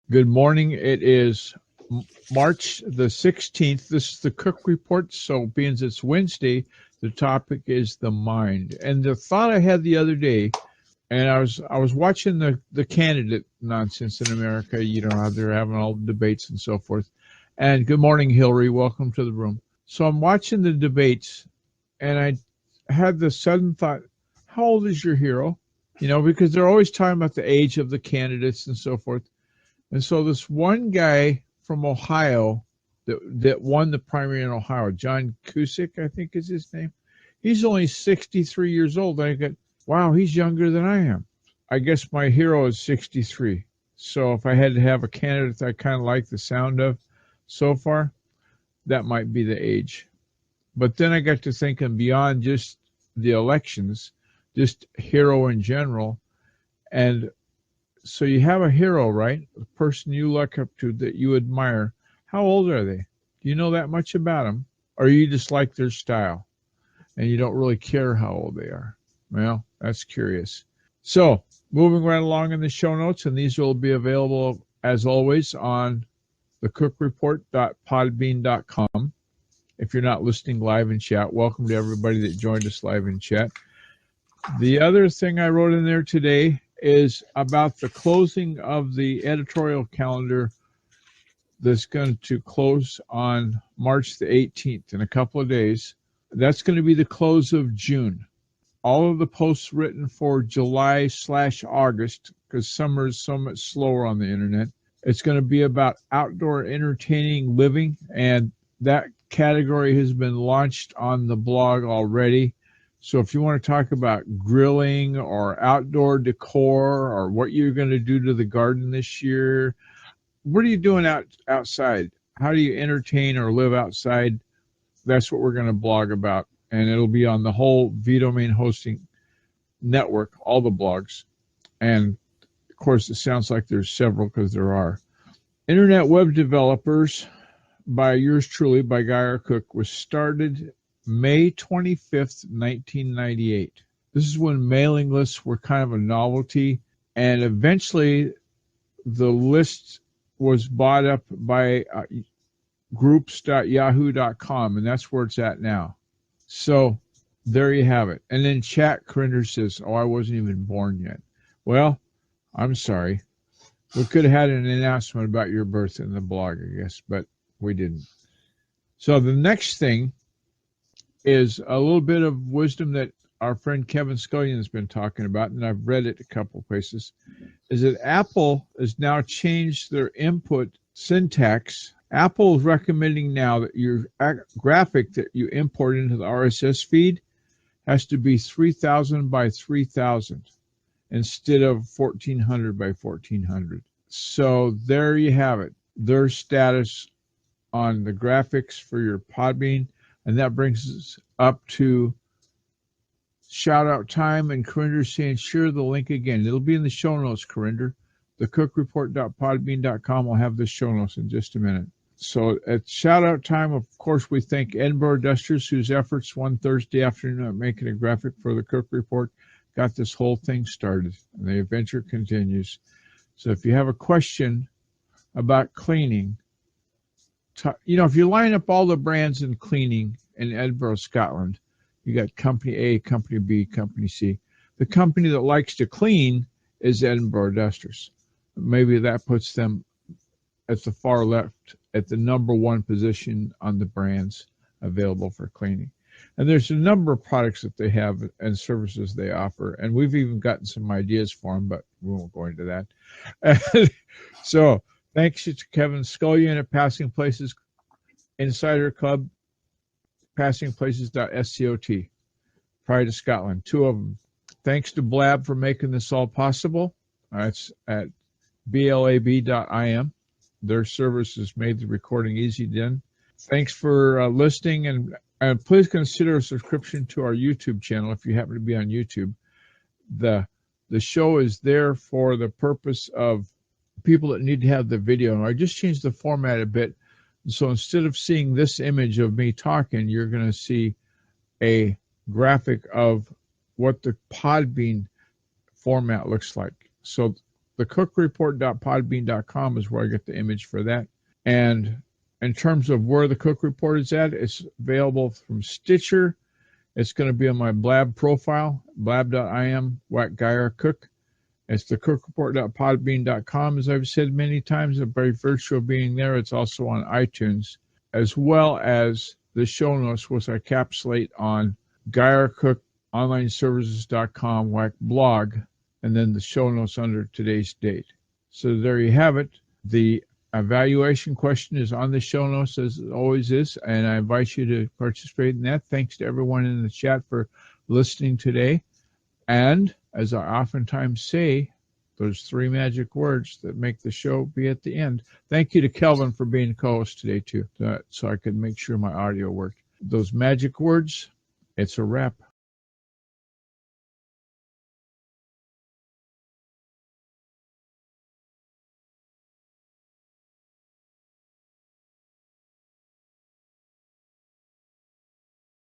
Good morning. It is March the 16th. This is the Cook Report. So, being it's Wednesday, the topic is the mind. And the thought I had the other day, and I was watching the candidate nonsense in America. You know how they're having all the debates and so forth. And good morning, Hillary. Welcome to the room. So I'm watching the debates, and I had the sudden thought, how old is your hero? You know, because they're always talking about the age of the candidates and so forth. And so this one guy from Ohio that won the primary in Ohio, John Cusick, I think is his name. He's only 63 years old. And I go, wow, he's younger than I am. I guess my hero is 63. So if I had to have a candidate that I kind of like the sound of so far, that might be the age. But then I got to thinking beyond just the elections, just hero in general. And so you have a hero, right? A person you look up to that you admire. How old are they? Do you know that much about them? Or you just like their style and you don't really care how old they are? Well, that's curious. So, moving right along in the show notes, and these will be available as always on thecookreport.podbean.com. If you're not listening live in chat, welcome to everybody that joined us live in chat. The other thing I wrote in there today is about the closing of the editorial calendar that's going to close on March the 18th in a couple of days. That's going to be the close of June. All of the posts written for July/August, because summer is so much slower on the internet, it's going to be about outdoor entertaining living, and that category has been launched on the blog already. So if you want to talk about grilling or outdoor decor or what you're going to do to the garden this year, what are you doing outside? How do you entertain or live outside? That's what we're going to blog about. And it'll be on the whole vDomain hosting network, all the blogs. And of course, it sounds like there's several because there are. Internet Web Developers by yours truly, by Guy R. Cook, was started May 25th, 1998. This is when mailing lists were kind of a novelty, and eventually the list was bought up by groups.yahoo.com, and that's where it's at now. So there you have it. And then Chat Crinder says, oh, I wasn't even born yet. Well, I'm sorry. We could have had an announcement about your birth in the blog, I guess, but we didn't. So the next thing is a little bit of wisdom that our friend Kevin Scullion has been talking about, and I've read it a couple of places, is that Apple has now changed their input syntax. Apple is recommending now that your graphic that you import into the RSS feed has to be 3000 by 3000 instead of 1400 by 1400. So there you have it. Their status on the graphics for your Podbean. And that brings us up to shout out time, and Corinder saying share the link again. It'll be in the show notes, Corinder. Thecookreport.podbean.com will have the show notes in just a minute. So at shout out time, of course, we thank Edinburgh Dusters, whose efforts one Thursday afternoon at making a graphic for the Cook Report got this whole thing started, and the adventure continues. So if you have a question about cleaning, you know, if you line up all the brands in cleaning in Edinburgh, Scotland, you got company A, company B, company C. The company that likes to clean is Edinburgh Dusters. Maybe that puts them at the far left at the number one position on the brands available for cleaning. And there's a number of products that they have and services they offer. And we've even gotten some ideas for them, but we won't go into that. So thanks to Kevin Scullion at Passing Places Insider Club, passingplaces.scot, Pride of Scotland, two of them. Thanks to Blab for making this all possible. It's at blab.im. Their service has made the recording easy then. Thanks for listening, and please consider a subscription to our YouTube channel if you happen to be on YouTube. The show is there for the purpose of people that need to have the video. And I just changed the format a bit. So instead of seeing this image of me talking, you're going to see a graphic of what the Podbean format looks like. So thecookreport.podbean.com is where I get the image for that. And in terms of where the Cook Report is at, it's available from Stitcher. It's going to be on my Blab profile, blab.im, Wack Geyer Cook. It's thecookreport.podbean.com, as I've said many times, by virtue of being there. It's also on iTunes, as well as the show notes, which I encapsulate on GeyerCookOnlineServices.com, Wack blog, and then the show notes under today's date. So there you have it. The evaluation question is on the show notes, as it always is, and I invite you to participate in that. Thanks to everyone in the chat for listening today. And as I oftentimes say, those three magic words that make the show be at the end. Thank you to Kelvin for being co-host today, too, so I could make sure my audio worked. Those magic words, it's a wrap.